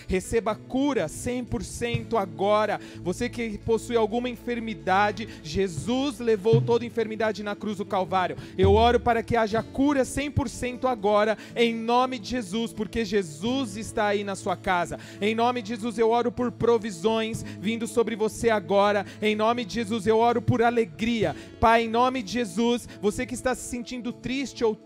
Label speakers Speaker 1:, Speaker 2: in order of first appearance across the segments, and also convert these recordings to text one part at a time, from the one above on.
Speaker 1: receba cura 100% agora. Você que possui alguma enfermidade, Jesus levou toda enfermidade na cruz do Calvário. Eu oro para que haja cura 100% agora, em nome de Jesus, porque Jesus está aí na sua casa. Em nome de Jesus eu oro por provisões vindo sobre você agora. Em nome de Jesus eu oro por alegria. Pai, em nome de Jesus, você que está se sentindo triste ou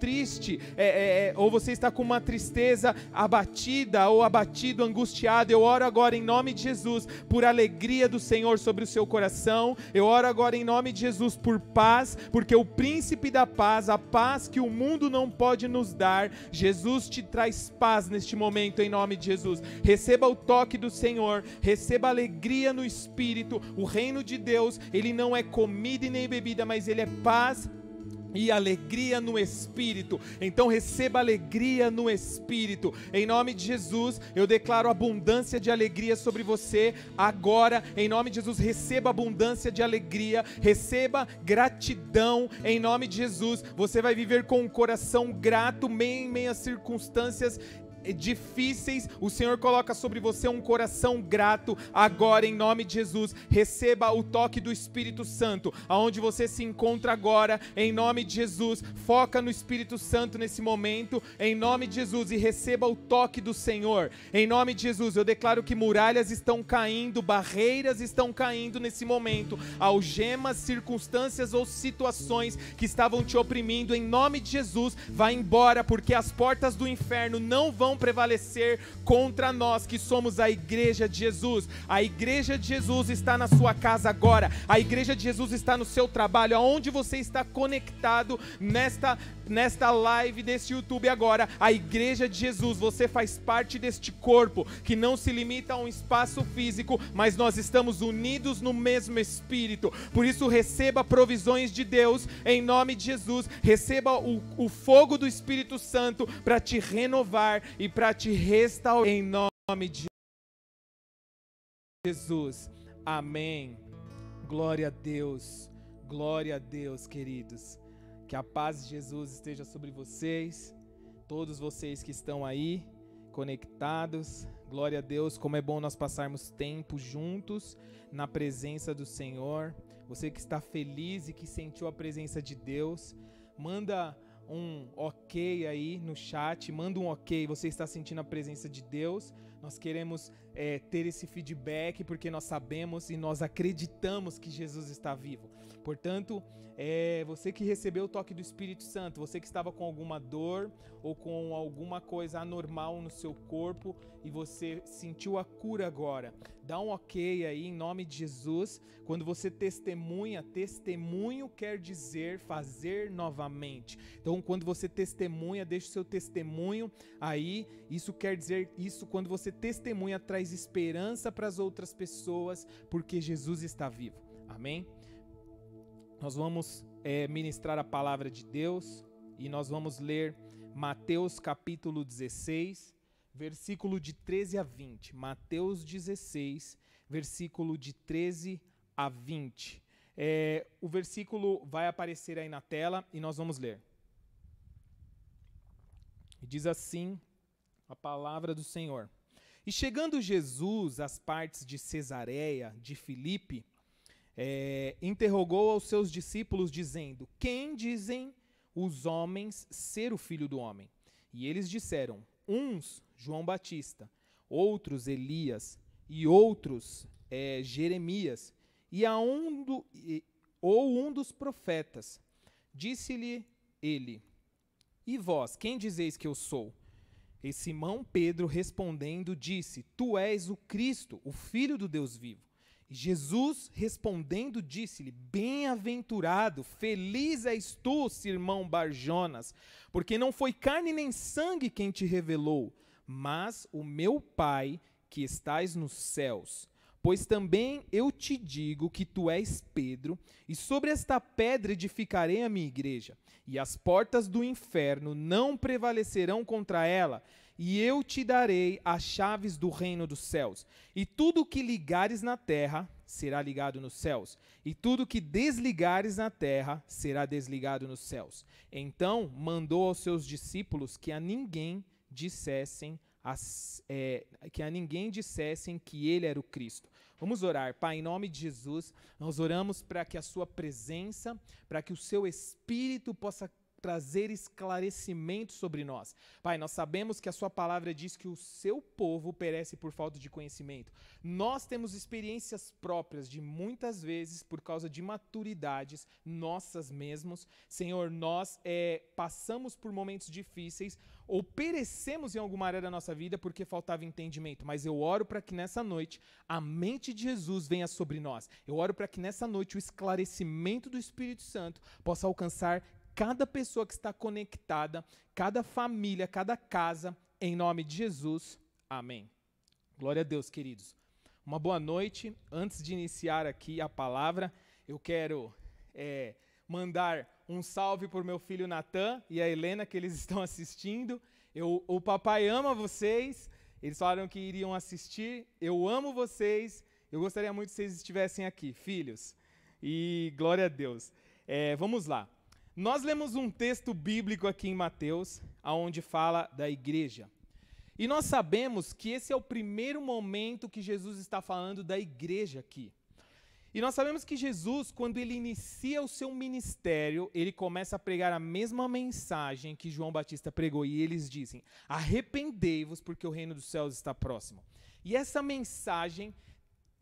Speaker 1: ou você está com uma tristeza abatida ou abatido, angustiado, eu oro agora em nome de Jesus por alegria do Senhor sobre o seu coração. Eu oro agora em nome de Jesus por paz, porque o príncipe da paz, a paz que o mundo não pode nos dar, Jesus te traz paz neste momento em nome de Jesus. Receba o toque do Senhor, receba alegria no Espírito. O reino de Deus, ele não é comida e nem bebida, mas ele é paz e alegria no Espírito. Então receba alegria no Espírito. Em nome de Jesus, eu declaro abundância de alegria sobre você agora. Em nome de Jesus, receba abundância de alegria, receba gratidão. Em nome de Jesus, você vai viver com um coração grato em meio às circunstâncias difíceis. O Senhor coloca sobre você um coração grato agora em nome de Jesus. Receba o toque do Espírito Santo aonde você se encontra agora em nome de Jesus. Foca no Espírito Santo nesse momento em nome de Jesus e receba o toque do Senhor em nome de Jesus. Eu declaro que muralhas estão caindo, barreiras estão caindo nesse momento, algemas, circunstâncias ou situações que estavam te oprimindo, em nome de Jesus, vai embora, porque as portas do inferno não vão prevalecer contra nós que somos a igreja de Jesus. A igreja de Jesus está na sua casa agora, a igreja de Jesus está no seu trabalho, aonde você está conectado nesta live desse YouTube agora. A igreja de Jesus, você faz parte deste corpo que não se limita a um espaço físico, mas nós estamos unidos no mesmo Espírito. Por isso receba provisões de Deus em nome de Jesus. Receba o fogo do Espírito Santo para te renovar e para te restaurar em nome de Jesus. Amém. Glória a Deus, queridos. Que a paz de Jesus esteja sobre vocês, todos vocês que estão aí conectados. Glória a Deus, como é bom nós passarmos tempo juntos na presença do Senhor. Você que está feliz e que sentiu a presença de Deus, manda um ok aí no chat, manda um ok, você está sentindo a presença de Deus. Nós queremos ter esse feedback, porque nós sabemos e nós acreditamos que Jesus está vivo. Portanto, você que recebeu o toque do Espírito Santo, você que estava com alguma dor ou com alguma coisa anormal no seu corpo e você sentiu a cura agora, dá um ok aí em nome de Jesus. Quando você testemunha, testemunho quer dizer fazer novamente. Então, quando você testemunha, deixa o seu testemunho aí. Isso quer dizer, quando você testemunha, traz esperança para as outras pessoas, porque Jesus está vivo. Amém? Nós vamos ministrar a palavra de Deus e nós vamos ler Mateus capítulo 16, versículo de 13 a 20. Mateus 16, versículo de 13 a 20. O versículo vai aparecer aí na tela e nós vamos ler. E diz assim a palavra do Senhor. E chegando Jesus às partes de Cesareia de Filipe, interrogou aos seus discípulos dizendo: quem dizem os homens ser o Filho do Homem? E eles disseram: uns João Batista, outros Elias e outros Jeremias ou um dos profetas. Disse-lhe ele: e vós, quem dizeis que eu sou? E Simão Pedro respondendo disse: tu és o Cristo, o Filho do Deus vivo. E Jesus respondendo disse-lhe: bem-aventurado, feliz és tu, Simão Barjonas, porque não foi carne nem sangue quem te revelou, mas o meu Pai que estás nos céus. Pois também eu te digo que tu és Pedro, e sobre esta pedra edificarei a minha igreja, e as portas do inferno não prevalecerão contra ela, e eu te darei as chaves do reino dos céus. E tudo o que ligares na terra será ligado nos céus, e tudo o que desligares na terra será desligado nos céus. Então mandou aos seus discípulos que a ninguém dissessem que a ninguém dissessem que ele era o Cristo. Vamos orar. Pai, em nome de Jesus, nós oramos para que a sua presença, para que o seu Espírito possa trazer esclarecimento sobre nós. Pai, nós sabemos que a sua palavra diz que o seu povo perece por falta de conhecimento. Nós temos experiências próprias de muitas vezes, por causa de maturidades nossas mesmos. Senhor, nós passamos por momentos difíceis ou perecemos em alguma área da nossa vida porque faltava entendimento. Mas eu oro para que nessa noite a mente de Jesus venha sobre nós. Eu oro para que nessa noite o esclarecimento do Espírito Santo possa alcançar cada pessoa que está conectada, cada família, cada casa, em nome de Jesus. Amém. Glória a Deus, queridos. Uma boa noite. Antes de iniciar aqui a palavra, eu quero mandar um salve para o meu filho Natan e a Helena, que eles estão assistindo. O papai ama vocês. Eles falaram que iriam assistir. Eu amo vocês. Eu gostaria muito que vocês estivessem aqui, filhos. E glória a Deus. Vamos lá. Nós lemos um texto bíblico aqui em Mateus, onde fala da igreja. E nós sabemos que esse é o primeiro momento que Jesus está falando da igreja aqui. E nós sabemos que Jesus, quando ele inicia o seu ministério, ele começa a pregar a mesma mensagem que João Batista pregou. E eles dizem: arrependei-vos, porque o reino dos céus está próximo. E essa mensagem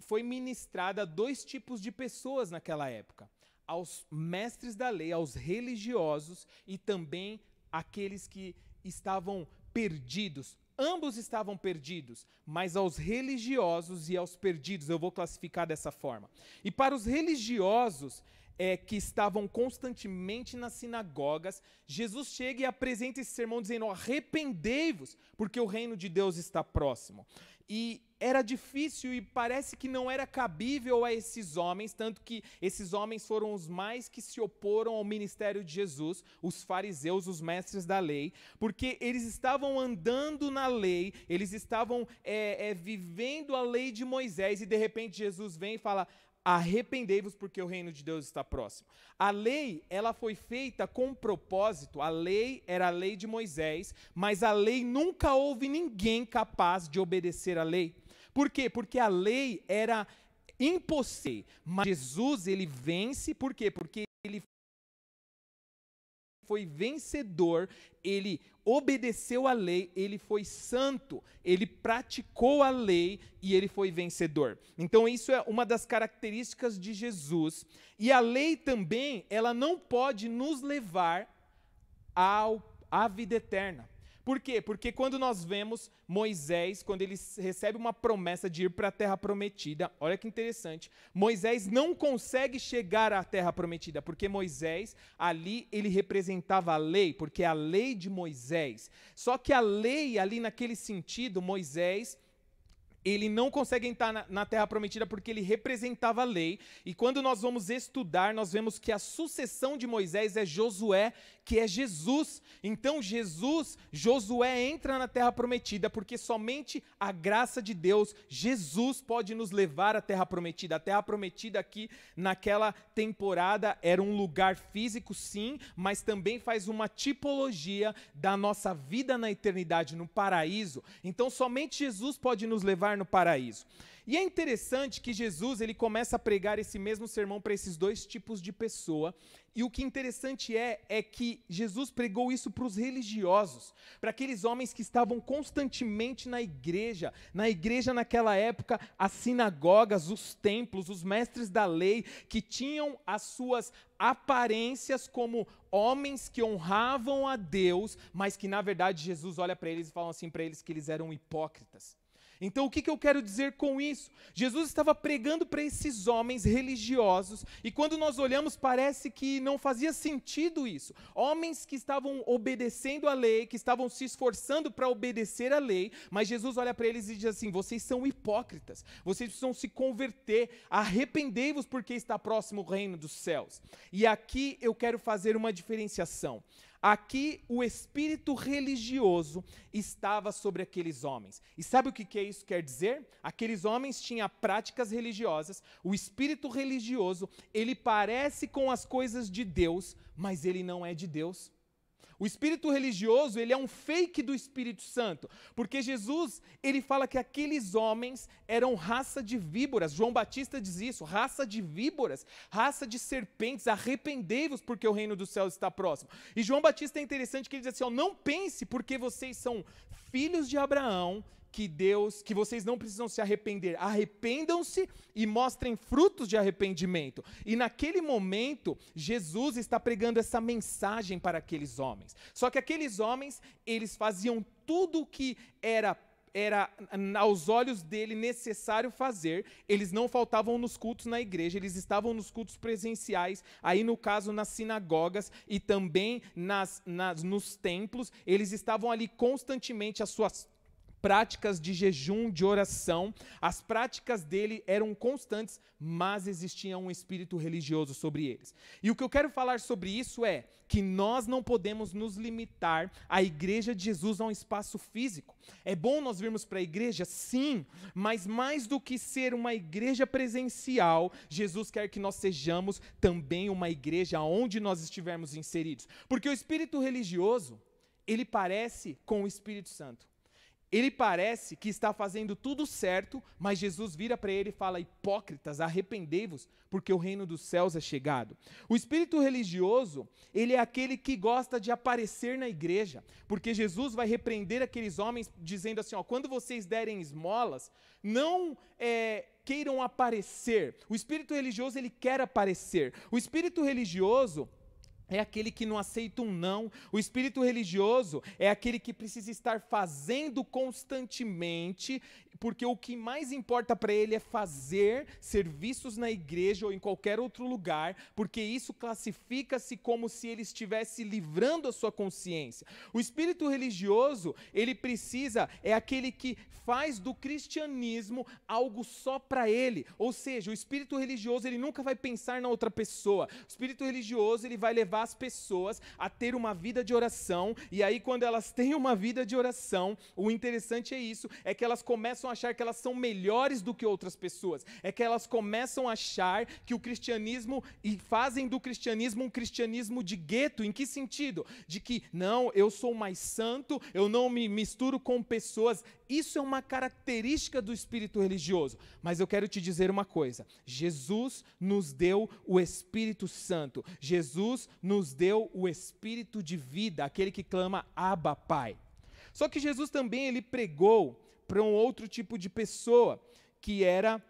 Speaker 1: foi ministrada a dois tipos de pessoas naquela época: aos mestres da lei, aos religiosos e também aqueles que estavam perdidos. Ambos estavam perdidos, mas aos religiosos e aos perdidos, eu vou classificar dessa forma. E para os religiosos, que estavam constantemente nas sinagogas, Jesus chega e apresenta esse sermão dizendo: arrependei-vos, porque o reino de Deus está próximo. E era difícil e parece que não era cabível a esses homens, tanto que esses homens foram os mais que se oporam ao ministério de Jesus, os fariseus, os mestres da lei, porque eles estavam andando na lei, eles estavam vivendo a lei de Moisés, e de repente Jesus vem e fala: arrependei-vos, porque o reino de Deus está próximo. A lei, ela foi feita com um propósito. A lei era a lei de Moisés, mas a lei nunca houve ninguém capaz de obedecer à lei. Por quê? Porque a lei era impossível. Mas Jesus, ele vence, por quê? Porque ele foi vencedor, ele obedeceu à lei, ele foi santo, ele praticou a lei e ele foi vencedor. Então isso é uma das características de Jesus. E a lei também, ela não pode nos levar à vida eterna. Por quê? Porque quando nós vemos Moisés, quando ele recebe uma promessa de ir para a terra prometida, olha que interessante, Moisés não consegue chegar à terra prometida, porque Moisés, ali, ele representava a lei, porque é a lei de Moisés. Só que a lei, ali naquele sentido, Moisés, ele não consegue entrar na terra prometida porque ele representava a lei. E quando nós vamos estudar, nós vemos que a sucessão de Moisés é Josué, que é Jesus. Então Josué entra na terra prometida porque somente a graça de Deus, Jesus, pode nos levar à terra prometida. A terra prometida aqui naquela temporada era um lugar físico, sim, mas também faz uma tipologia da nossa vida na eternidade, no paraíso. Então somente Jesus pode nos levar no paraíso. E é interessante que Jesus, ele começa a pregar esse mesmo sermão para esses dois tipos de pessoa. E o que interessante é que Jesus pregou isso para os religiosos, para aqueles homens que estavam constantemente na igreja naquela época, as sinagogas, os templos, os mestres da lei, que tinham as suas aparências como homens que honravam a Deus, mas que na verdade Jesus olha para eles e fala assim para eles que eles eram hipócritas. Então o que eu quero dizer com isso? Jesus estava pregando para esses homens religiosos e quando nós olhamos parece que não fazia sentido isso. Homens que estavam obedecendo a lei, que estavam se esforçando para obedecer a lei, mas Jesus olha para eles e diz assim: vocês são hipócritas, vocês precisam se converter, arrependei-vos porque está próximo o reino dos céus. E aqui eu quero fazer uma diferenciação. Aqui o espírito religioso estava sobre aqueles homens. E sabe o que isso quer dizer? Aqueles homens tinham práticas religiosas, o espírito religioso, ele parece com as coisas de Deus, mas ele não é de Deus. O espírito religioso, ele é um fake do Espírito Santo, porque Jesus, ele fala que aqueles homens eram raça de víboras. João Batista diz isso, raça de víboras, raça de serpentes, arrependei-vos porque o reino dos céus está próximo. E João Batista é interessante que ele diz assim, ó, não pense porque vocês são filhos de Abraão, que vocês não precisam se arrepender. Arrependam-se e mostrem frutos de arrependimento. E naquele momento, Jesus está pregando essa mensagem para aqueles homens. Só que aqueles homens, eles faziam tudo o que era aos olhos dele necessário fazer. Eles não faltavam nos cultos na igreja, eles estavam nos cultos presenciais, aí no caso nas sinagogas e também nos templos. Eles estavam ali constantemente, as suas práticas de jejum, de oração, as práticas dele eram constantes, mas existia um espírito religioso sobre eles. E o que eu quero falar sobre isso é que nós não podemos nos limitar à igreja de Jesus a um espaço físico. É bom nós virmos para a igreja? Sim, mas mais do que ser uma igreja presencial, Jesus quer que nós sejamos também uma igreja onde nós estivermos inseridos. Porque o espírito religioso, ele parece com o Espírito Santo. Ele parece que está fazendo tudo certo, mas Jesus vira para ele e fala, hipócritas, arrependei-vos, porque o reino dos céus é chegado. O espírito religioso, ele é aquele que gosta de aparecer na igreja, porque Jesus vai repreender aqueles homens dizendo assim, ó, quando vocês derem esmolas, não queiram aparecer. O espírito religioso, ele quer aparecer. O espírito religioso é aquele que não aceita um não. O espírito religioso é aquele que precisa estar fazendo constantemente, porque o que mais importa para ele é fazer serviços na igreja ou em qualquer outro lugar, porque isso classifica-se como se ele estivesse livrando a sua consciência. O espírito religioso, ele é aquele que faz do cristianismo algo só para ele, ou seja, o espírito religioso, ele nunca vai pensar na outra pessoa. O espírito religioso, ele vai levar as pessoas a ter uma vida de oração, e aí quando elas têm uma vida de oração, o interessante é isso, é que elas começam a achar que elas são melhores do que outras pessoas, é que elas começam a achar que o cristianismo, e fazem do cristianismo um cristianismo de gueto. Em que sentido? De que, não, eu sou mais santo, eu não me misturo com pessoas. Isso é uma característica do espírito religioso, mas eu quero te dizer uma coisa, Jesus nos deu o Espírito Santo, Jesus nos deu o Espírito de vida, aquele que clama, Abba, Pai. Só que Jesus também, ele pregou para um outro tipo de pessoa, que era,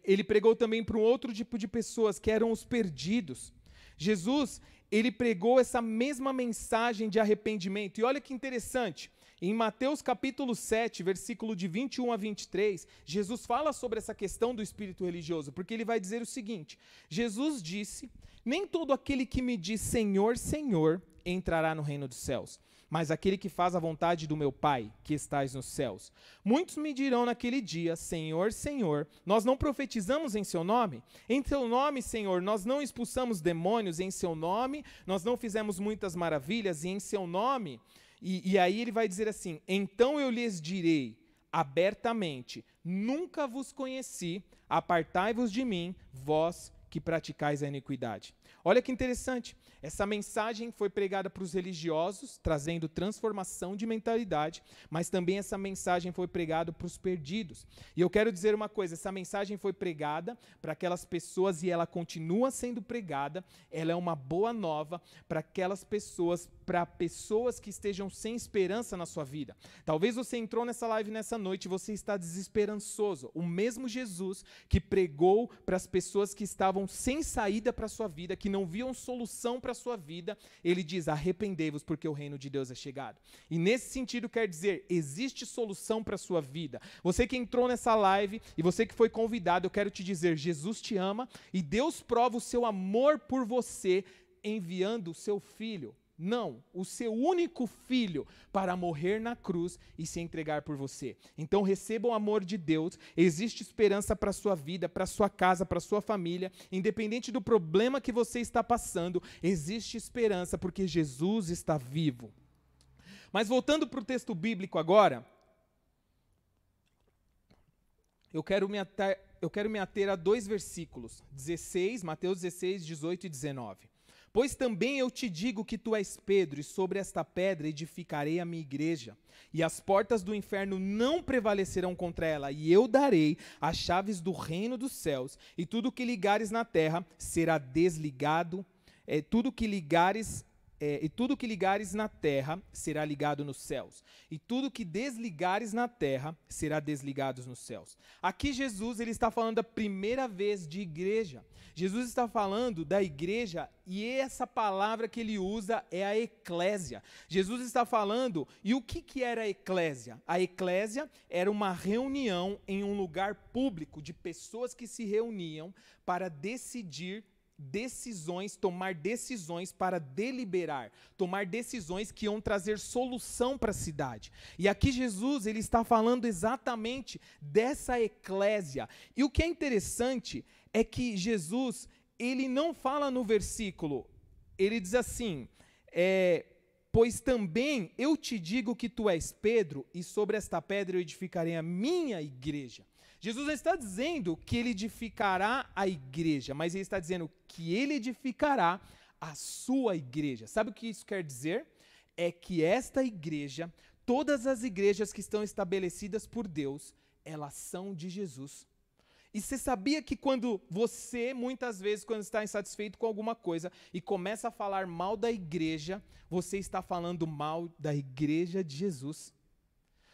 Speaker 1: ele pregou também para um outro tipo de pessoas, que eram os perdidos. Jesus, ele pregou essa mesma mensagem de arrependimento, e olha que interessante, em Mateus capítulo 7, versículo de 21 a 23, Jesus fala sobre essa questão do espírito religioso, porque ele vai dizer o seguinte, Jesus disse, nem todo aquele que me diz Senhor, Senhor, entrará no reino dos céus, mas aquele que faz a vontade do meu Pai, que estais nos céus. Muitos me dirão naquele dia, Senhor, Senhor, nós não profetizamos em seu nome? Em teu nome, Senhor, nós não expulsamos demônios em seu nome, nós não fizemos muitas maravilhas e em seu nome? E aí ele vai dizer assim, então eu lhes direi abertamente, nunca vos conheci, apartai-vos de mim, vós que praticais a iniquidade. Olha que interessante, essa mensagem foi pregada para os religiosos, trazendo transformação de mentalidade, mas também essa mensagem foi pregada para os perdidos. E eu quero dizer uma coisa, essa mensagem foi pregada para aquelas pessoas e ela continua sendo pregada, ela é uma boa nova para aquelas pessoas, para pessoas que estejam sem esperança na sua vida. Talvez você entrou nessa live nessa noite e você está desesperançoso. O mesmo Jesus que pregou para as pessoas que estavam sem saída para a sua vida, que não viam solução para a sua vida, ele diz, arrependei-vos porque o reino de Deus é chegado. E nesse sentido quer dizer, existe solução para a sua vida. Você que entrou nessa live e você que foi convidado, eu quero te dizer, Jesus te ama e Deus prova o seu amor por você enviando o seu filho. Não, o seu único filho para morrer na cruz e se entregar por você. Então receba o amor de Deus, existe esperança para a sua vida, para a sua casa, para a sua família, independente do problema que você está passando, existe esperança porque Jesus está vivo. Mas voltando para o texto bíblico agora, eu quero me ater a dois versículos, 16, Mateus 16, 18 e 19. Pois também eu te digo que tu és Pedro, e sobre esta pedra edificarei a minha igreja, e as portas do inferno não prevalecerão contra ela, e eu darei as chaves do reino dos céus, e tudo que ligares na terra será desligado, e tudo que ligares na terra será ligado nos céus, e tudo que desligares na terra será desligado nos céus. Aqui Jesus ele está falando da primeira vez de igreja. Jesus está falando da igreja e essa palavra que ele usa é a eclésia. Jesus está falando, e o que era a eclésia? A eclésia era uma reunião em um lugar público de pessoas que se reuniam para decidir decisões, tomar decisões para deliberar, tomar decisões que iam trazer solução para a cidade. E aqui Jesus, ele está falando exatamente dessa eclésia. E o que é interessante é que Jesus, ele não fala no versículo, ele diz assim, pois também eu te digo que tu és Pedro, e sobre esta pedra eu edificarei a minha igreja. Jesus não está dizendo que ele edificará a igreja, mas ele está dizendo que ele edificará a sua igreja. Sabe o que isso quer dizer? É que esta igreja, todas as igrejas que estão estabelecidas por Deus, elas são de Jesus. E você sabia que quando você, muitas vezes, quando está insatisfeito com alguma coisa e começa a falar mal da igreja, você está falando mal da igreja de Jesus?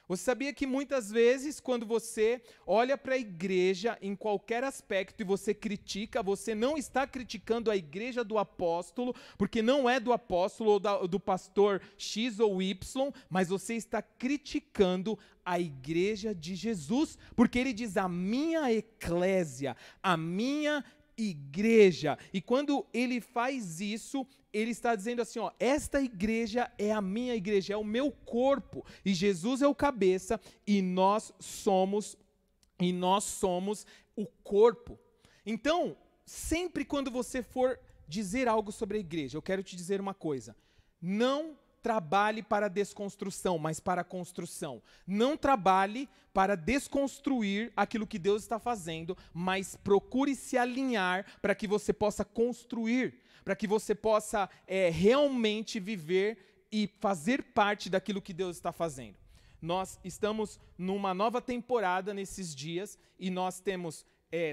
Speaker 1: Você sabia que muitas vezes, quando você olha para a igreja em qualquer aspecto e você critica, você não está criticando a igreja do apóstolo, porque não é do apóstolo ou do pastor X ou Y, mas você está criticando a igreja de Jesus, porque ele diz a minha eclésia, a minha igreja. E quando ele faz isso, ele está dizendo assim, ó, esta igreja é a minha igreja, é o meu corpo, e Jesus é o cabeça, e nós somos o corpo. Então, sempre quando você for dizer algo sobre a igreja, eu quero te dizer uma coisa, não trabalhe para a desconstrução, mas para a construção. Não trabalhe para desconstruir aquilo que Deus está fazendo, mas procure se alinhar para que você possa construir, para que você possa realmente viver e fazer parte daquilo que Deus está fazendo. Nós estamos numa nova temporada nesses dias e nós temos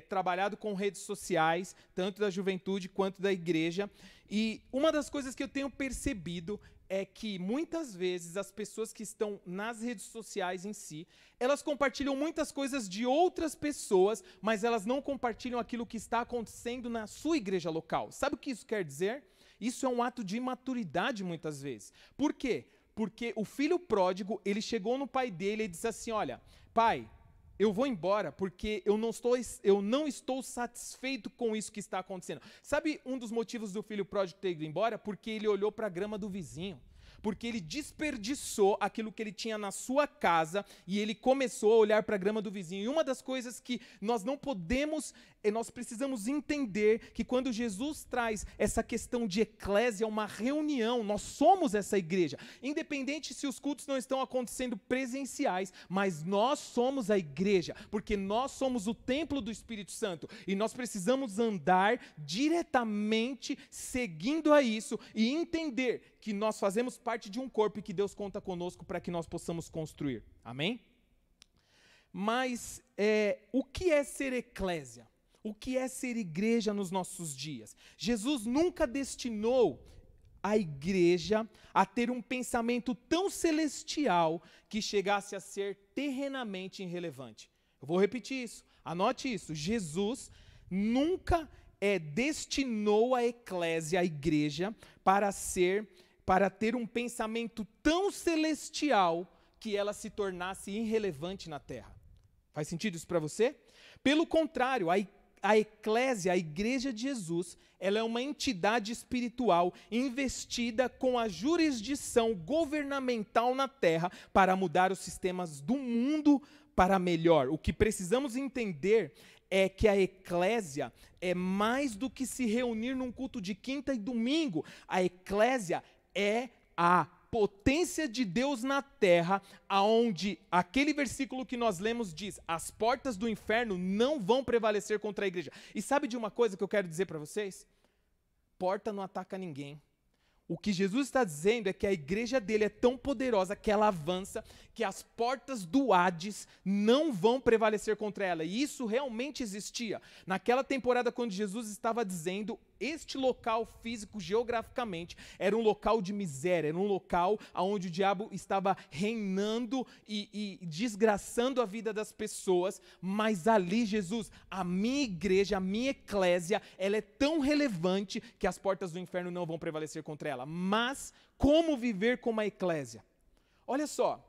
Speaker 1: trabalhado com redes sociais, tanto da juventude quanto da igreja, e uma das coisas que eu tenho percebido é que muitas vezes as pessoas que estão nas redes sociais em si, elas compartilham muitas coisas de outras pessoas, mas elas não compartilham aquilo que está acontecendo na sua igreja local. Sabe o que isso quer dizer? Isso é um ato de imaturidade muitas vezes. Por quê? Porque o filho pródigo, ele chegou no pai dele e disse assim, olha, pai, eu vou embora porque eu não estou satisfeito com isso que está acontecendo. Sabe um dos motivos do filho pródigo ter ido embora? Porque ele olhou para a grama do vizinho. Porque ele desperdiçou aquilo que ele tinha na sua casa e ele começou a olhar para a grama do vizinho. E uma das coisas que nós não podemos, nós precisamos entender que quando Jesus traz essa questão de eclésia, uma reunião, nós somos essa igreja. Independente se os cultos não estão acontecendo presenciais, mas nós somos a igreja, porque nós somos o templo do Espírito Santo. E nós precisamos andar diretamente seguindo a isso e entender que nós fazemos parte de um corpo e que Deus conta conosco para que nós possamos construir. Amém? Mas o que é ser eclésia? O que é ser igreja nos nossos dias? Jesus nunca destinou a igreja a ter um pensamento tão celestial que chegasse a ser terrenamente irrelevante. Eu vou repetir isso. Anote isso. Jesus nunca destinou a eclésia, a igreja, para ter um pensamento tão celestial que ela se tornasse irrelevante na terra. Faz sentido isso para você? Pelo contrário, a eclésia, a igreja de Jesus, ela é uma entidade espiritual investida com a jurisdição governamental na terra para mudar os sistemas do mundo para melhor. O que precisamos entender é que a eclésia é mais do que se reunir num culto de quinta e domingo. A eclésia é a potência de Deus na terra, aonde aquele versículo que nós lemos diz, as portas do inferno não vão prevalecer contra a igreja. E sabe de uma coisa que eu quero dizer para vocês? porta não ataca ninguém. O que Jesus está dizendo é que a igreja dele é tão poderosa que ela avança, que as portas do Hades não vão prevalecer contra ela. E isso realmente existia. Naquela temporada, quando Jesus estava dizendo, este local físico, geograficamente, era um local de miséria, era um local onde o diabo estava reinando e desgraçando a vida das pessoas. Mas ali, Jesus, a minha igreja, a minha eclésia, ela é tão relevante que as portas do inferno não vão prevalecer contra ela. Mas como viver como a eclésia? Olha só,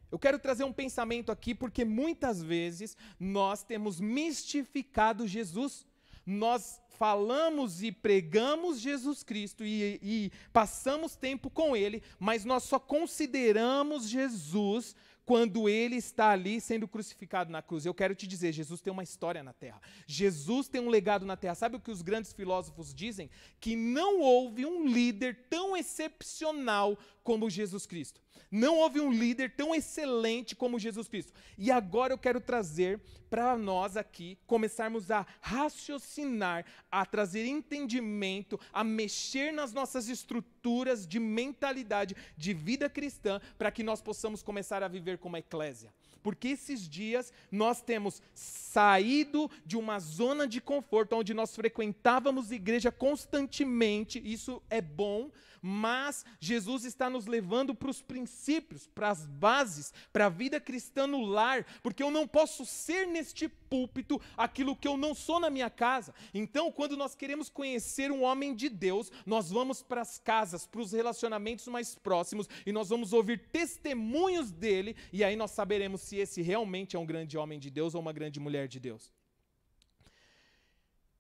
Speaker 1: eu quero trazer um pensamento aqui porque muitas vezes nós temos mistificado Jesus. Nós falamos e pregamos Jesus Cristo e passamos tempo com Ele, mas nós só consideramos Jesus quando Ele está ali sendo crucificado na cruz. Eu quero te dizer, Jesus tem uma história na terra. Jesus tem um legado na terra. Sabe o que os grandes filósofos dizem? Que não houve um líder tão excepcional como Jesus Cristo. Não houve um líder tão excelente como Jesus Cristo. E agora eu quero trazer para nós aqui, começarmos a raciocinar, a trazer entendimento, a mexer nas nossas estruturas de mentalidade, de vida cristã, para que nós possamos começar a viver como a eclésia. Porque esses dias nós temos saído de uma zona de conforto, onde nós frequentávamos igreja constantemente, isso é bom, mas Jesus está nos levando para os princípios, para as bases, para a vida cristã no lar, porque eu não posso ser neste púlpito aquilo que eu não sou na minha casa. Então, quando nós queremos conhecer um homem de Deus, nós vamos para as casas, para os relacionamentos mais próximos, e nós vamos ouvir testemunhos dele, e aí nós saberemos se esse realmente é um grande homem de Deus ou uma grande mulher de Deus.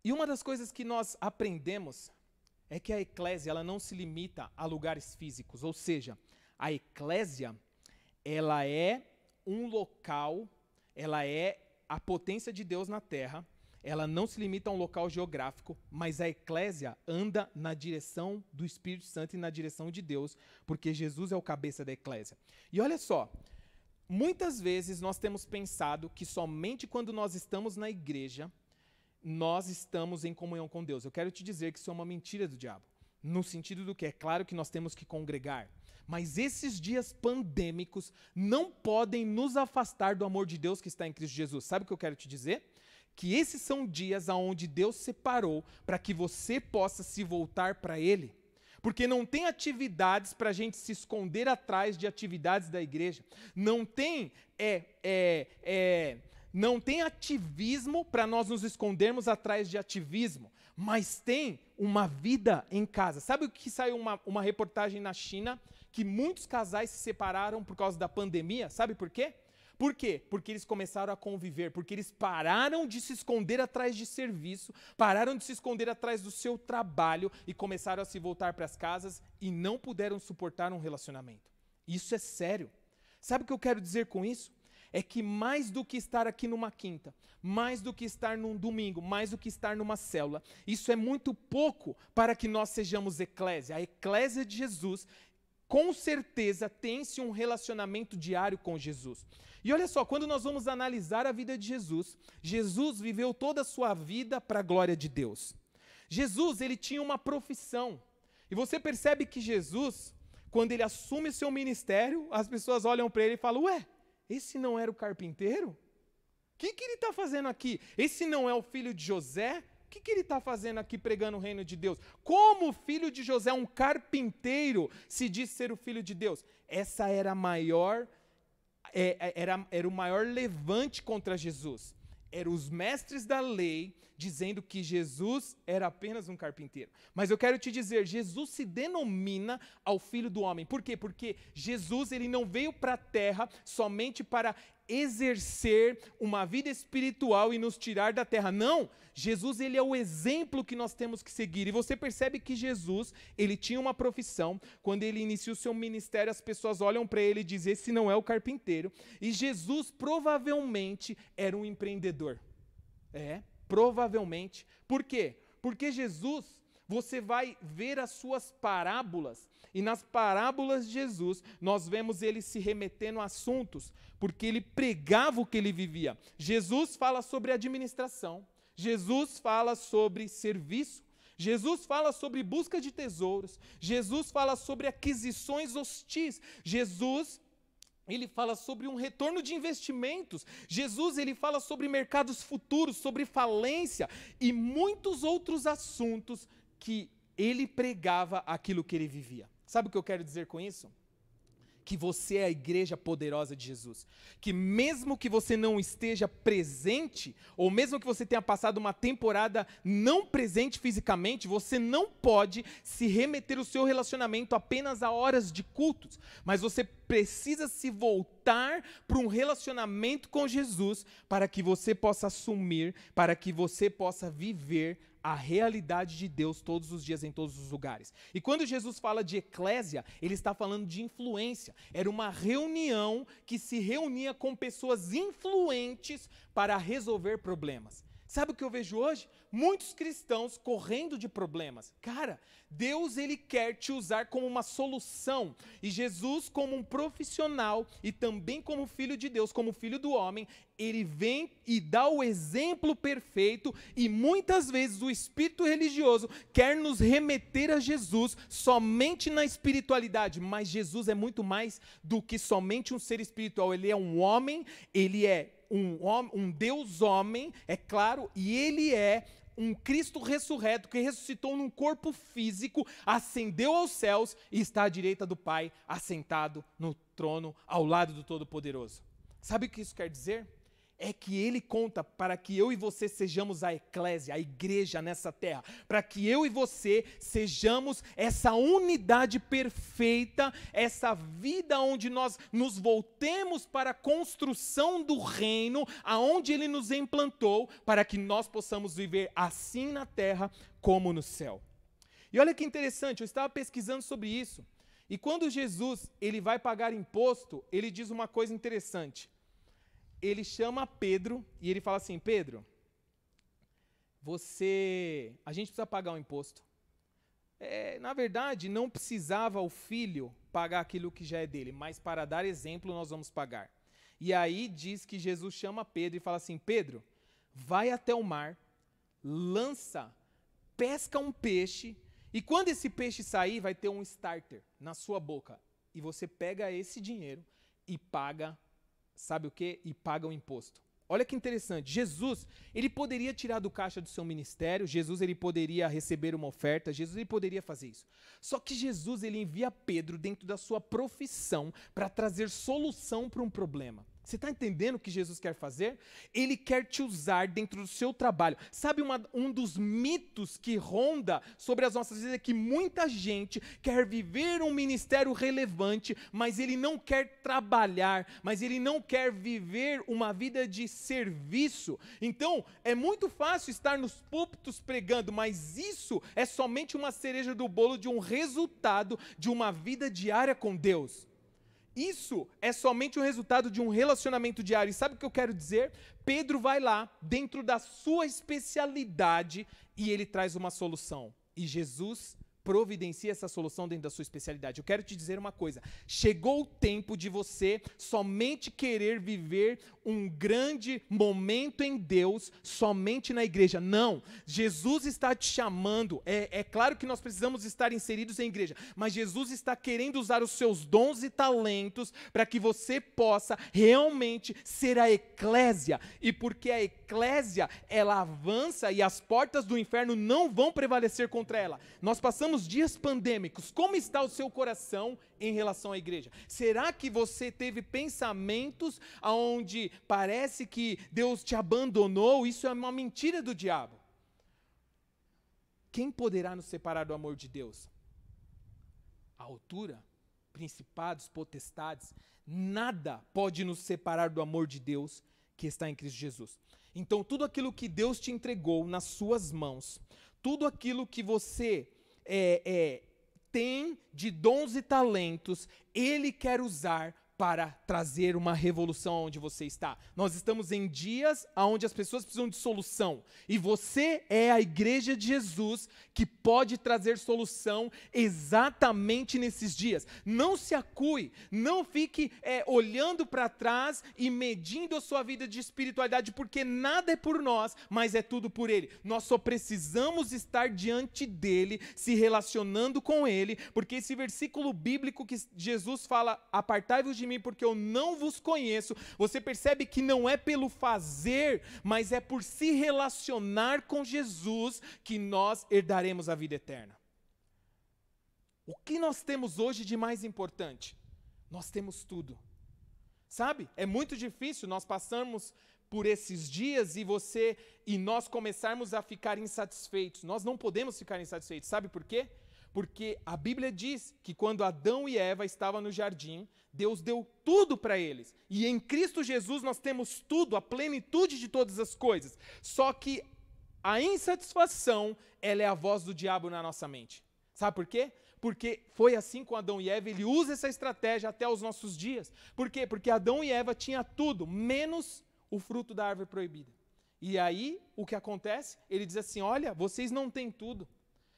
Speaker 1: E uma das coisas que nós aprendemos é que a eclésia, ela não se limita a lugares físicos, ou seja, a eclésia, ela é um local, ela é a potência de Deus na terra, ela não se limita a um local geográfico, mas a eclésia anda na direção do Espírito Santo e na direção de Deus, porque Jesus é o cabeça da eclésia. E olha só, muitas vezes nós temos pensado que somente quando nós estamos na igreja, nós estamos em comunhão com Deus. Eu quero te dizer que isso é uma mentira do diabo. No sentido do que é claro que nós temos que congregar. Mas esses dias pandêmicos não podem nos afastar do amor de Deus que está em Cristo Jesus. Sabe o que eu quero te dizer? Que esses são dias onde Deus separou para que você possa se voltar para Ele. Porque não tem atividades para a gente se esconder atrás de atividades da igreja. Não tem não tem ativismo para nós nos escondermos atrás de ativismo, mas tem uma vida em casa. Sabe o que saiu uma reportagem na China, que muitos casais se separaram por causa da pandemia? Sabe por quê? Por quê? Porque eles começaram a conviver, porque eles pararam de se esconder atrás de serviço, pararam de se esconder atrás do seu trabalho e começaram a se voltar para as casas e não puderam suportar um relacionamento. Isso é sério. Sabe o que eu quero dizer com isso? É que mais do que estar aqui numa quinta, mais do que estar num domingo, mais do que estar numa célula, isso é muito pouco para que nós sejamos eclésia. A eclésia de Jesus, com certeza, tem-se um relacionamento diário com Jesus. E olha só, quando nós vamos analisar a vida de Jesus, Jesus viveu toda a sua vida para a glória de Deus. Jesus, ele tinha uma profissão. E você percebe que Jesus, quando ele assume o seu ministério, as pessoas olham para ele e falam, ué, esse não era o carpinteiro? O que ele está fazendo aqui? Esse não é o filho de José? O que ele está fazendo aqui pregando o reino de Deus? Como o filho de José, um carpinteiro, se diz ser o filho de Deus? Essa era a maior, era o maior levante contra Jesus. Eram os mestres da lei dizendo que Jesus era apenas um carpinteiro. Mas eu quero te dizer, Jesus se denomina ao Filho do Homem. Por quê? Porque Jesus, ele não veio para a terra somente para exercer uma vida espiritual e nos tirar da terra. Não, Jesus, ele é o exemplo que nós temos que seguir. E você percebe que Jesus, ele tinha uma profissão. Quando ele inicia o seu ministério, as pessoas olham para ele e dizem, esse não é o carpinteiro. E Jesus provavelmente era um empreendedor. Provavelmente. Por quê? Porque Jesus, você vai ver as suas parábolas, e nas parábolas de Jesus, nós vemos ele se remetendo a assuntos, porque ele pregava o que ele vivia. Jesus fala sobre administração, Jesus fala sobre serviço, Jesus fala sobre busca de tesouros. Jesus fala sobre aquisições hostis. Jesus, ele fala sobre um retorno de investimentos. Jesus, ele fala sobre mercados futuros, sobre falência e muitos outros assuntos que ele pregava aquilo que ele vivia. Sabe o que eu quero dizer com isso? Que você é a igreja poderosa de Jesus. Que mesmo que você não esteja presente, ou mesmo que você tenha passado uma temporada não presente fisicamente, você não pode se remeter o seu relacionamento apenas a horas de cultos, mas você precisa se voltar para um relacionamento com Jesus para que você possa assumir, para que você possa viver a realidade de Deus todos os dias, em todos os lugares. E quando Jesus fala de eclésia, ele está falando de influência. Era uma reunião que se reunia com pessoas influentes para resolver problemas. Sabe o que eu vejo hoje? Muitos cristãos correndo de problemas. Cara, Deus, ele quer te usar como uma solução. E Jesus, como um profissional e também como filho de Deus, como filho do homem, ele vem e dá o exemplo perfeito, e muitas vezes o espírito religioso quer nos remeter a Jesus somente na espiritualidade, mas Jesus é muito mais do que somente um ser espiritual. Ele é um homem, ele é um Deus homem, é claro, e ele é um Cristo ressurreto que ressuscitou num corpo físico, ascendeu aos céus e está à direita do Pai, assentado no trono ao lado do Todo-Poderoso. Sabe o que isso quer dizer? É que ele conta para que eu e você sejamos a eclésia, a igreja nessa terra, para que eu e você sejamos essa unidade perfeita, essa vida onde nós nos voltemos para a construção do reino, aonde ele nos implantou, para que nós possamos viver assim na terra como no céu. E olha que interessante, eu estava pesquisando sobre isso, e quando Jesus ele vai pagar imposto, ele diz uma coisa interessante. Ele chama Pedro e ele fala assim: Pedro, a gente precisa pagar um imposto. Na verdade, não precisava o filho pagar aquilo que já é dele, mas para dar exemplo nós vamos pagar. E aí diz que Jesus chama Pedro e fala assim: Pedro, vai até o mar, pesca um peixe, e quando esse peixe sair vai ter um starter na sua boca. E você pega esse dinheiro e paga. Sabe o quê? E paga o imposto. Olha que interessante, Jesus, ele poderia tirar do caixa do seu ministério, Jesus, ele poderia receber uma oferta, Jesus, ele poderia fazer isso. Só que Jesus, ele envia Pedro dentro da sua profissão para trazer solução para um problema. Você está entendendo o que Jesus quer fazer? Ele quer te usar dentro do seu trabalho. Sabe um dos mitos que ronda sobre as nossas vidas é que muita gente quer viver um ministério relevante, mas ele não quer trabalhar, mas ele não quer viver uma vida de serviço. Então, é muito fácil estar nos púlpitos pregando, mas isso é somente uma cereja do bolo de um resultado de uma vida diária com Deus. Isso é somente o resultado de um relacionamento diário. E sabe o que eu quero dizer? Pedro vai lá, dentro da sua especialidade, e ele traz uma solução. E Jesus providencia essa solução dentro da sua especialidade. Eu quero te dizer uma coisa: chegou o tempo de você somente querer viver um grande momento em Deus somente na igreja. Não, Jesus está te chamando. É claro que nós precisamos estar inseridos em igreja, mas Jesus está querendo usar os seus dons e talentos para que você possa realmente ser a eclésia. E porque a eclésia, ela avança e as portas do inferno não vão prevalecer contra ela. Nós passamos dias pandêmicos. Como está o seu coração em relação à igreja? Será que você teve pensamentos onde parece que Deus te abandonou? Isso é uma mentira do diabo. Quem poderá nos separar do amor de Deus? A altura, principados, potestades, nada pode nos separar do amor de Deus que está em Cristo Jesus. Então, tudo aquilo que Deus te entregou nas suas mãos, tudo aquilo que você tem de dons e talentos, Ele quer usar para trazer uma revolução onde você está. Nós estamos em dias onde as pessoas precisam de solução. E você é a igreja de Jesus que pode trazer solução exatamente nesses dias. Não se acue, não fique olhando para trás e medindo a sua vida de espiritualidade, porque nada é por nós, mas é tudo por Ele. Nós só precisamos estar diante dEle, se relacionando com Ele, porque esse versículo bíblico que Jesus fala, apartai-vos de mim porque eu não vos conheço, você percebe que não é pelo fazer, mas é por se relacionar com Jesus que nós herdaremos a vida eterna. O que nós temos hoje de mais importante? Nós temos tudo. Sabe? É muito difícil nós passarmos por esses dias e nós começarmos a ficar insatisfeitos. Nós não podemos ficar insatisfeitos. Sabe por quê? Porque a Bíblia diz que quando Adão e Eva estavam no jardim, Deus deu tudo para eles. E em Cristo Jesus nós temos tudo, a plenitude de todas as coisas. Só que a insatisfação, ela é a voz do diabo na nossa mente. Sabe por quê? Porque foi assim com Adão e Eva, ele usa essa estratégia até os nossos dias. Por quê? Porque Adão e Eva tinham tudo, menos o fruto da árvore proibida. E aí, o que acontece? Ele diz assim, olha, vocês não têm tudo.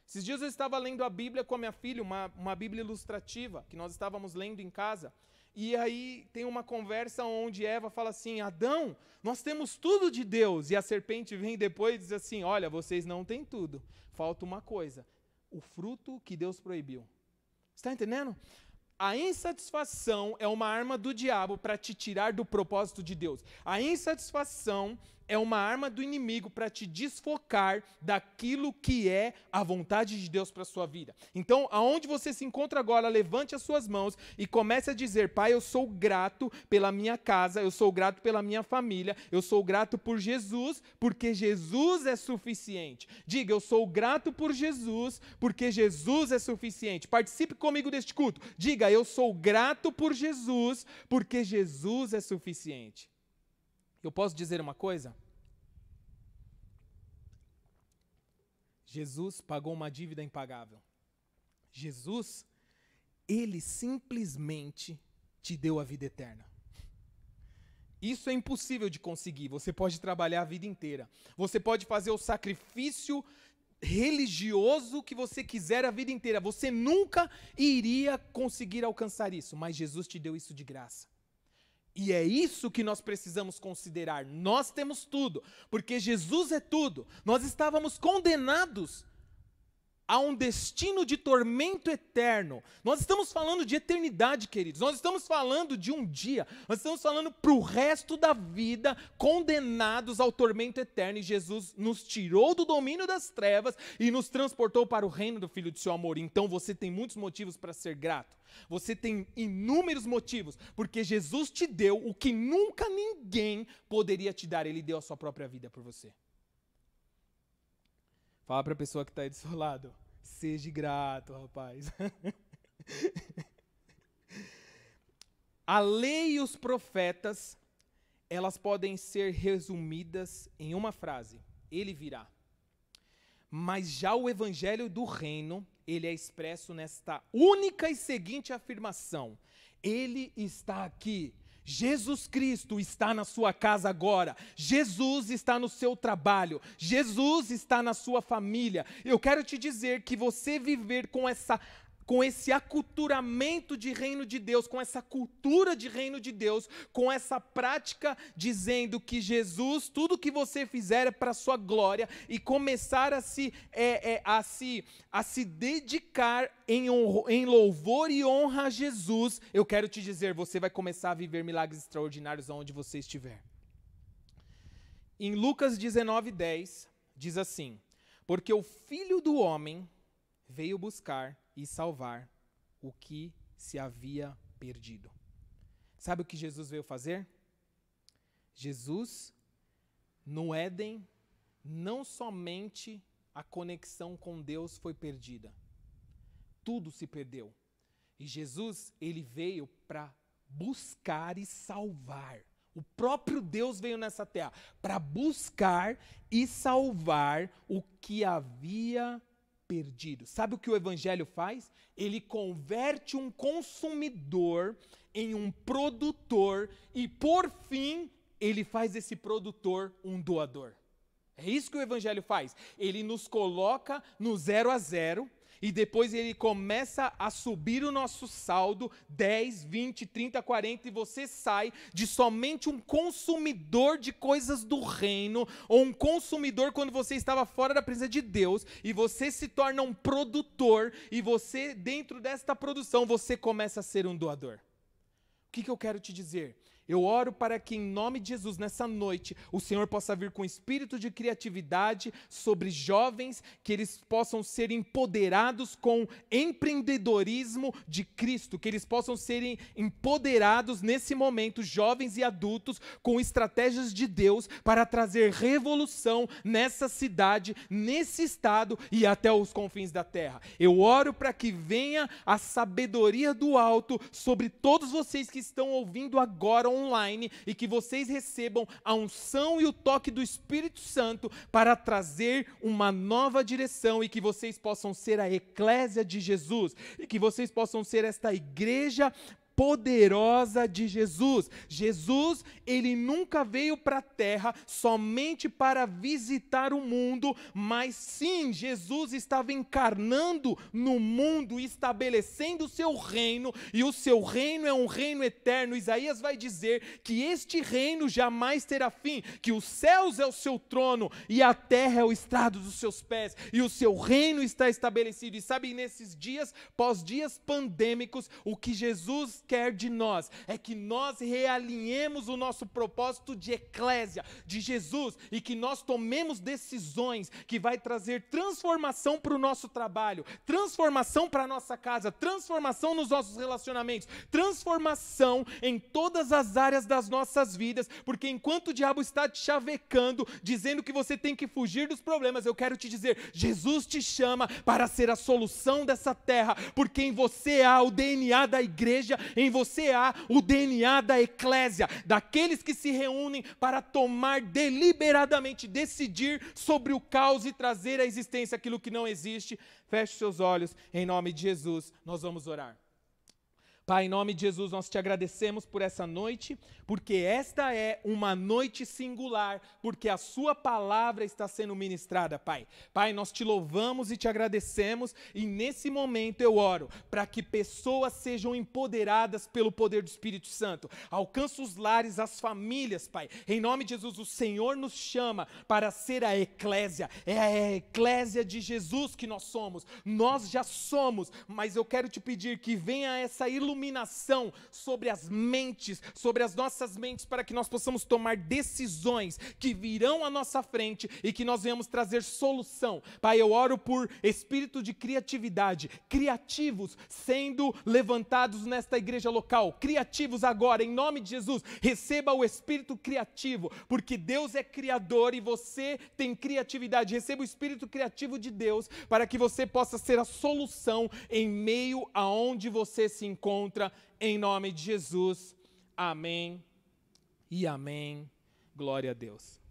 Speaker 1: Esses dias eu estava lendo a Bíblia com a minha filha, uma Bíblia ilustrativa, que nós estávamos lendo em casa. E aí tem uma conversa onde Eva fala assim, Adão, nós temos tudo de Deus. E a serpente vem depois e diz assim, olha, vocês não têm tudo, falta uma coisa, o fruto que Deus proibiu. Está entendendo? A insatisfação é uma arma do diabo para te tirar do propósito de Deus. A insatisfação é uma arma do inimigo para te desfocar daquilo que é a vontade de Deus para a sua vida. Então, aonde você se encontra agora, levante as suas mãos e comece a dizer, Pai, eu sou grato pela minha casa, eu sou grato pela minha família, eu sou grato por Jesus, porque Jesus é suficiente. Diga, eu sou grato por Jesus, porque Jesus é suficiente. Participe comigo deste culto. Diga, eu sou grato por Jesus, porque Jesus é suficiente. Eu posso dizer uma coisa? Jesus pagou uma dívida impagável. Jesus, ele simplesmente te deu a vida eterna. Isso é impossível de conseguir. Você pode trabalhar a vida inteira. Você pode fazer o sacrifício religioso que você quiser a vida inteira. Você nunca iria conseguir alcançar isso, mas Jesus te deu isso de graça. E é isso que nós precisamos considerar. Nós temos tudo, porque Jesus é tudo. Nós estávamos condenados a um destino de tormento eterno. Nós estamos falando de eternidade, queridos. Nós estamos falando de um dia. Nós estamos falando para o resto da vida, condenados ao tormento eterno. E Jesus nos tirou do domínio das trevas e nos transportou para o reino do Filho de seu amor. Então você tem muitos motivos para ser grato. Você tem inúmeros motivos, porque Jesus te deu o que nunca ninguém poderia te dar. Ele deu a sua própria vida por você. Fala para a pessoa que está aí do seu lado. Seja grato, rapaz. A lei e os profetas, elas podem ser resumidas em uma frase. Ele virá. Mas já o evangelho do reino, ele é expresso nesta única e seguinte afirmação. Ele está aqui. Jesus Cristo está na sua casa agora. Jesus está no seu trabalho. Jesus está na sua família. Eu quero te dizer que você viver com esse aculturamento de reino de Deus, com essa cultura de reino de Deus, com essa prática dizendo que Jesus, tudo que você fizer é para a sua glória e começar a se dedicar em louvor e honra a Jesus, eu quero te dizer, você vai começar a viver milagres extraordinários onde você estiver. Em Lucas 19:10, diz assim, porque o Filho do Homem veio buscar e salvar o que se havia perdido. Sabe o que Jesus veio fazer? Jesus, no Éden, não somente a conexão com Deus foi perdida. Tudo se perdeu. E Jesus, ele veio para buscar e salvar. O próprio Deus veio nessa terra para buscar e salvar o que havia perdido. Sabe o que o evangelho faz? Ele converte um consumidor em um produtor e, por fim, ele faz esse produtor um doador. É isso que o Evangelho faz. Ele nos coloca no 0 a 0 e depois ele começa a subir o nosso saldo 10, 20, 30, 40 e você sai de somente um consumidor de coisas do reino ou um consumidor quando você estava fora da presença de Deus e você se torna um produtor e você, dentro desta produção, você começa a ser um doador. O que eu quero te dizer? Eu oro para que, em nome de Jesus, nessa noite, o Senhor possa vir com espírito de criatividade sobre jovens, que eles possam ser empoderados com empreendedorismo de Cristo, que eles possam ser empoderados nesse momento, jovens e adultos, com estratégias de Deus para trazer revolução nessa cidade, nesse estado e até os confins da terra. Eu oro para que venha a sabedoria do alto sobre todos vocês que estão ouvindo agora online e que vocês recebam a unção e o toque do Espírito Santo para trazer uma nova direção e que vocês possam ser a eclésia de Jesus e que vocês possam ser esta igreja poderosa de Jesus. Jesus, ele nunca veio para a terra somente para visitar o mundo, mas sim, Jesus estava encarnando no mundo, estabelecendo o seu reino, e o seu reino é um reino eterno. Isaías vai dizer que este reino jamais terá fim, que os céus é o seu trono e a terra é o estrado dos seus pés, e o seu reino está estabelecido. E sabe, nesses dias, pós-dias pandêmicos, o que Jesus quer de nós é que nós realinhemos o nosso propósito de eclésia, de Jesus, e que nós tomemos decisões que vai trazer transformação para o nosso trabalho, transformação para a nossa casa, transformação nos nossos relacionamentos, transformação em todas as áreas das nossas vidas, porque enquanto o diabo está te chavecando, dizendo que você tem que fugir dos problemas, eu quero te dizer, Jesus te chama para ser a solução dessa terra, porque em você há o DNA da igreja, em você há o DNA da eclésia, daqueles que se reúnem para tomar deliberadamente, decidir sobre o caos e trazer à existência aquilo que não existe. Feche seus olhos, em nome de Jesus, nós vamos orar. Pai, em nome de Jesus, nós te agradecemos por essa noite, porque esta é uma noite singular, porque a sua palavra está sendo ministrada, Pai. Pai, nós te louvamos e te agradecemos, e nesse momento eu oro para que pessoas sejam empoderadas pelo poder do Espírito Santo. Alcança os lares, as famílias, Pai. Em nome de Jesus, o Senhor nos chama para ser a eclésia. É a eclésia de Jesus que nós somos. Nós já somos, mas eu quero te pedir que venha essa iluminação sobre as mentes, sobre as nossas mentes, para que nós possamos tomar decisões que virão à nossa frente e que nós venhamos trazer solução. Pai, eu oro por espírito de criatividade, criativos sendo levantados nesta igreja local, criativos agora, em nome de Jesus, receba o espírito criativo, porque Deus é criador e você tem criatividade, receba o espírito criativo de Deus, para que você possa ser a solução em meio aonde você se encontra. Em nome de Jesus, amém e amém, glória a Deus.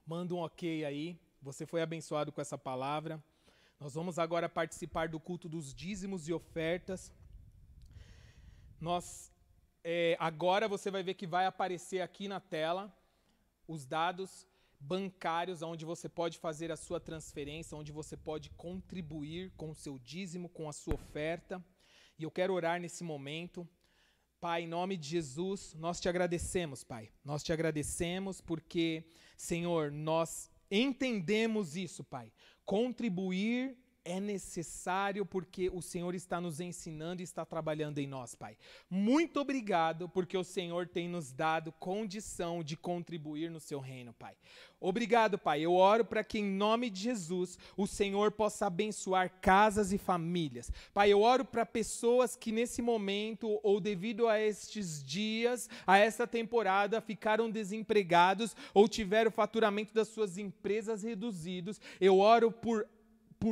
Speaker 1: Manda um ok aí, você foi abençoado com essa palavra. Nós vamos agora participar do culto dos dízimos e ofertas. Agora você vai ver que vai aparecer aqui na tela os dados bancários, onde você pode fazer a sua transferência, onde você pode contribuir com o seu dízimo, com a sua oferta. E eu quero orar nesse momento. Pai, em nome de Jesus, nós te agradecemos, Pai. Nós te agradecemos porque, Senhor, nós entendemos isso, Pai. Contribuir é necessário porque o Senhor está nos ensinando e está trabalhando em nós, Pai. Muito obrigado porque o Senhor tem nos dado condição de contribuir no seu reino, Pai. Obrigado, Pai. Eu oro para que em nome de Jesus o Senhor possa abençoar casas e famílias. Pai, eu oro para pessoas que nesse momento ou devido a estes dias, a esta temporada, ficaram desempregados ou tiveram o faturamento das suas empresas reduzidos. Eu oro por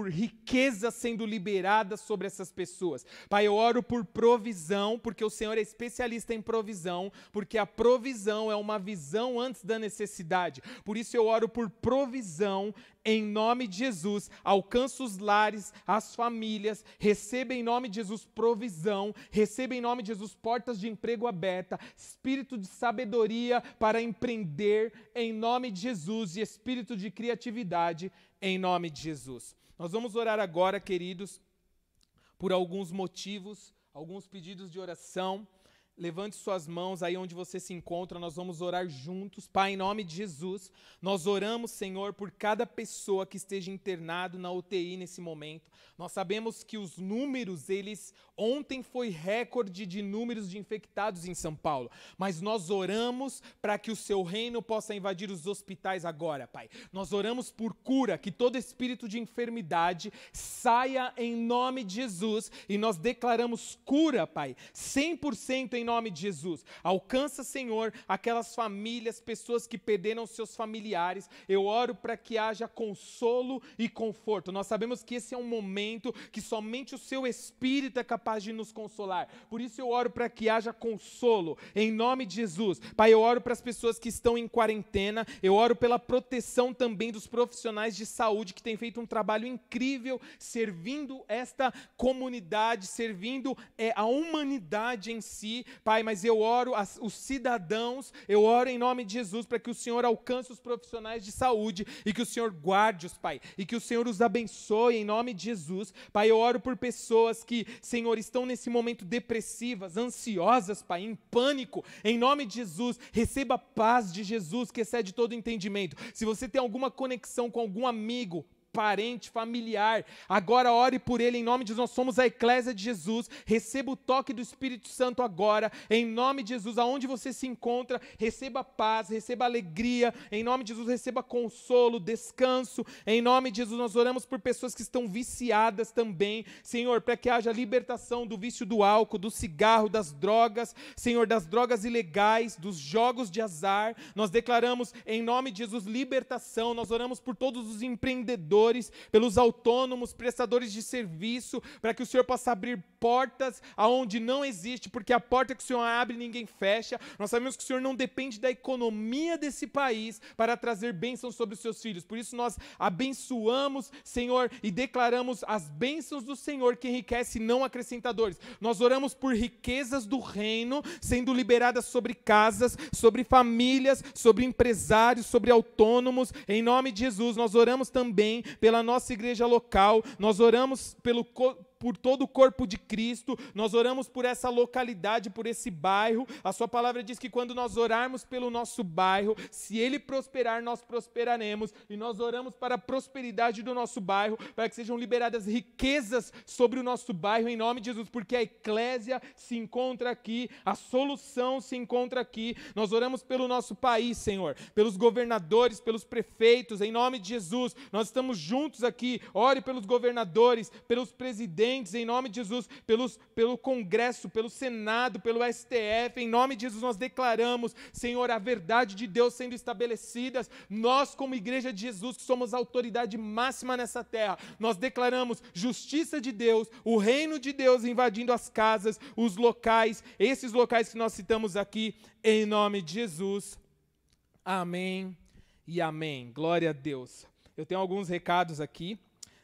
Speaker 1: riqueza sendo liberada sobre essas pessoas. Pai, eu oro por provisão, porque o Senhor é especialista em provisão, porque a provisão é uma visão antes da necessidade. Por isso eu oro por provisão em nome de Jesus, alcança os lares, as famílias, receba em nome de Jesus provisão, receba em nome de Jesus portas de emprego aberta, espírito de sabedoria para empreender em nome de Jesus e espírito de criatividade em nome de Jesus. Nós vamos orar agora, queridos, por alguns motivos, alguns pedidos de oração. Levante suas mãos aí onde você se encontra, nós vamos orar juntos. Pai, em nome de Jesus, nós oramos, Senhor, por cada pessoa que esteja internado na UTI nesse momento. Nós sabemos que os números, ontem foi recorde de números de infectados em São Paulo, mas nós oramos para que o seu reino possa invadir os hospitais agora, Pai. Nós oramos por cura, que todo espírito de enfermidade saia em nome de Jesus, e nós declaramos cura, Pai, 100% em nome de Jesus. Alcança, Senhor, aquelas famílias, pessoas que perderam seus familiares. Eu oro para que haja consolo e conforto. Nós sabemos que esse é um momento que somente o seu Espírito é capaz de nos consolar. Por isso eu oro para que haja consolo, em nome de Jesus. Pai, eu oro para as pessoas que estão em quarentena, eu oro pela proteção também dos profissionais de saúde que têm feito um trabalho incrível, servindo esta comunidade, servindo a humanidade em si. Pai, mas eu oro os cidadãos, eu oro em nome de Jesus para que o Senhor alcance os profissionais de saúde e que o Senhor guarde-os, Pai, e que o Senhor os abençoe em nome de Jesus. Pai, eu oro por pessoas que, Senhor, estão nesse momento depressivas, ansiosas, Pai, em pânico, em nome de Jesus. Receba a paz de Jesus que excede todo entendimento. Se você tem alguma conexão com algum amigo, parente, familiar, agora ore por ele em nome de Jesus. Nós somos a Eclésia de Jesus. Receba o toque do Espírito Santo agora, em nome de Jesus. Aonde você se encontra, receba paz, receba alegria, em nome de Jesus. Receba consolo, descanso, em nome de Jesus. Nós oramos por pessoas que estão viciadas também, Senhor, para que haja libertação do vício do álcool, do cigarro, das drogas, Senhor, das drogas ilegais, dos jogos de azar. Nós declaramos em nome de Jesus libertação. Nós oramos por todos os empreendedores, pelos autônomos, prestadores de serviço, para que o Senhor possa abrir portas aonde não existe, porque a porta que o Senhor abre ninguém fecha. Nós sabemos que o Senhor não depende da economia desse país para trazer bênçãos sobre os seus filhos. Por isso nós abençoamos, Senhor, e declaramos as bênçãos do Senhor que enriquece e não acrescentadores. Nós oramos por riquezas do reino sendo liberadas sobre casas, sobre famílias, sobre empresários, sobre autônomos, em nome de Jesus. Nós oramos também pela nossa igreja local, nós oramos por todo o corpo de Cristo, nós oramos por essa localidade, por esse bairro. A sua palavra diz que quando nós orarmos pelo nosso bairro, se ele prosperar, nós prosperaremos, e nós oramos para a prosperidade do nosso bairro, para que sejam liberadas riquezas sobre o nosso bairro, em nome de Jesus, porque a Eclésia se encontra aqui, a solução se encontra aqui. Nós oramos pelo nosso país, Senhor, pelos governadores, pelos prefeitos, em nome de Jesus. Nós estamos juntos aqui. Ore pelos governadores, pelos presidentes, em nome de Jesus, pelo Congresso, pelo Senado, pelo STF, em nome de Jesus nós declaramos, Senhor, a verdade de Deus sendo estabelecidas. Nós, como igreja de Jesus, que somos a autoridade máxima nessa terra, nós declaramos justiça de Deus, o reino de Deus invadindo as casas, os locais, esses locais que nós citamos aqui, em nome de Jesus. Amém e amém. Glória a Deus. Eu tenho alguns recados aqui.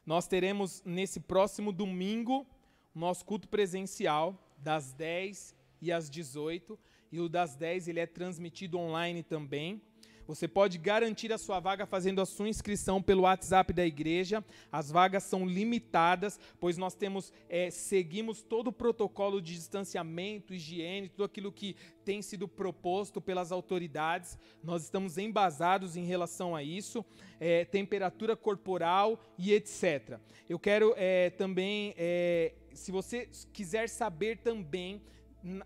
Speaker 1: Nós teremos nesse próximo domingo nosso culto presencial das 10 e às 18, e o das 10 ele é transmitido online também. Você pode garantir a sua vaga fazendo a sua inscrição pelo WhatsApp da igreja. As vagas são limitadas, pois nós seguimos todo o protocolo de distanciamento, higiene, tudo aquilo que tem sido proposto pelas autoridades. Nós estamos embasados em relação a isso, temperatura corporal e etc. Eu quero também, se você quiser saber também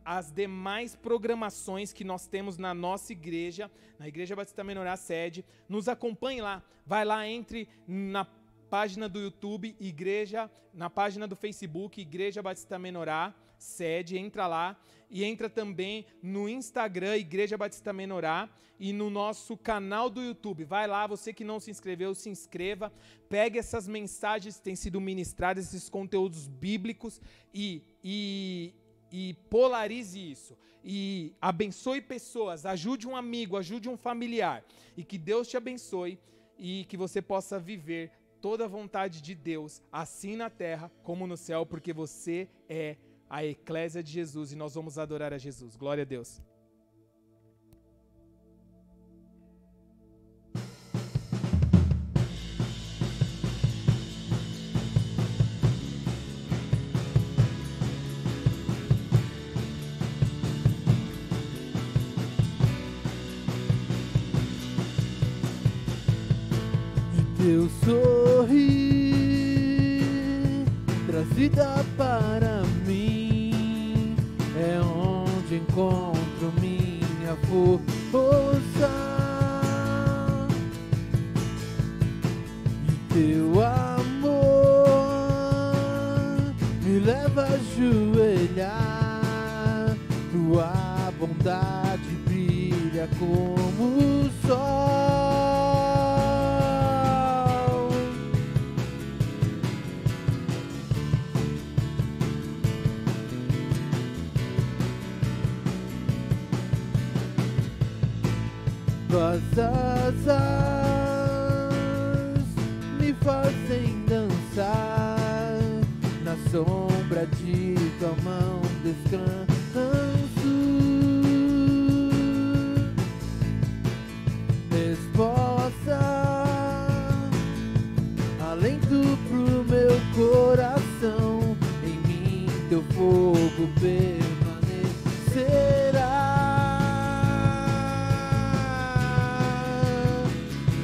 Speaker 1: as demais programações que nós temos na nossa igreja, na Igreja Batista Menorá sede, nos acompanhe lá, vai lá, entre na página do YouTube, na página do Facebook, Igreja Batista Menorá sede, entra lá, e entra também no Instagram, Igreja Batista Menorá, e no nosso canal do YouTube. Vai lá, você que não se inscreveu, se inscreva, pegue essas mensagens que têm sido ministradas, esses conteúdos bíblicos, e polarize isso, e abençoe pessoas, ajude um amigo, ajude um familiar, e que Deus te abençoe, e que você possa viver toda a vontade de Deus, assim na terra como no céu, porque você é a eclésia de Jesus e nós vamos adorar a Jesus. Glória a Deus.
Speaker 2: Teu sorrir traz vida para mim, é onde encontro minha força. E teu amor me leva a ajoelhar, tua bondade brilha como o sol. Tuas asas me fazem dançar, na sombra de tua mão descanso. Resposta, alento pro meu coração, em mim teu fogo permanecerá.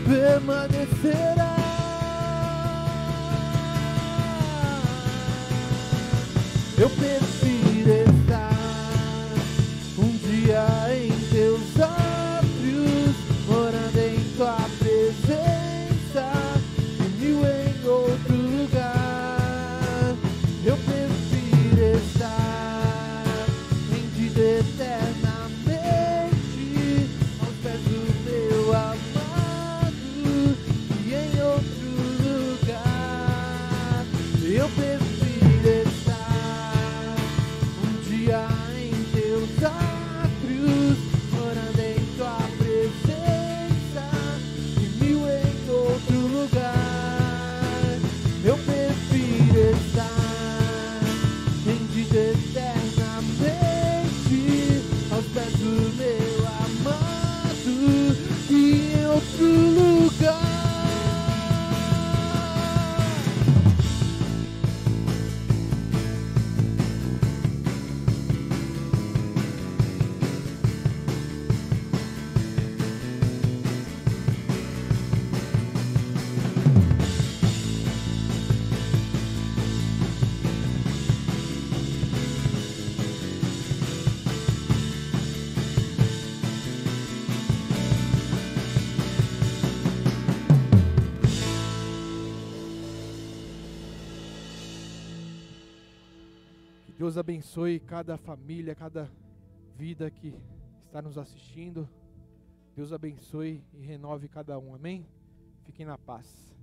Speaker 2: Permanecerá. Eu prefiro estar um dia em teus átrios, morando em tua presença, e mil em outro lugar. Eu prefiro estar em vida eternamente, aos pés do meu amado, em outro lugar. Eu prefiro estar um dia em teus átrios, morando em tua presença, e mil em outro lugar. Eu prefiro estar em vida eternamente, aos pés do meu amado, e em outro lugar. Que Deus abençoe cada família, cada vida que está nos assistindo. Deus abençoe e renove cada um. Amém? Fiquem na paz.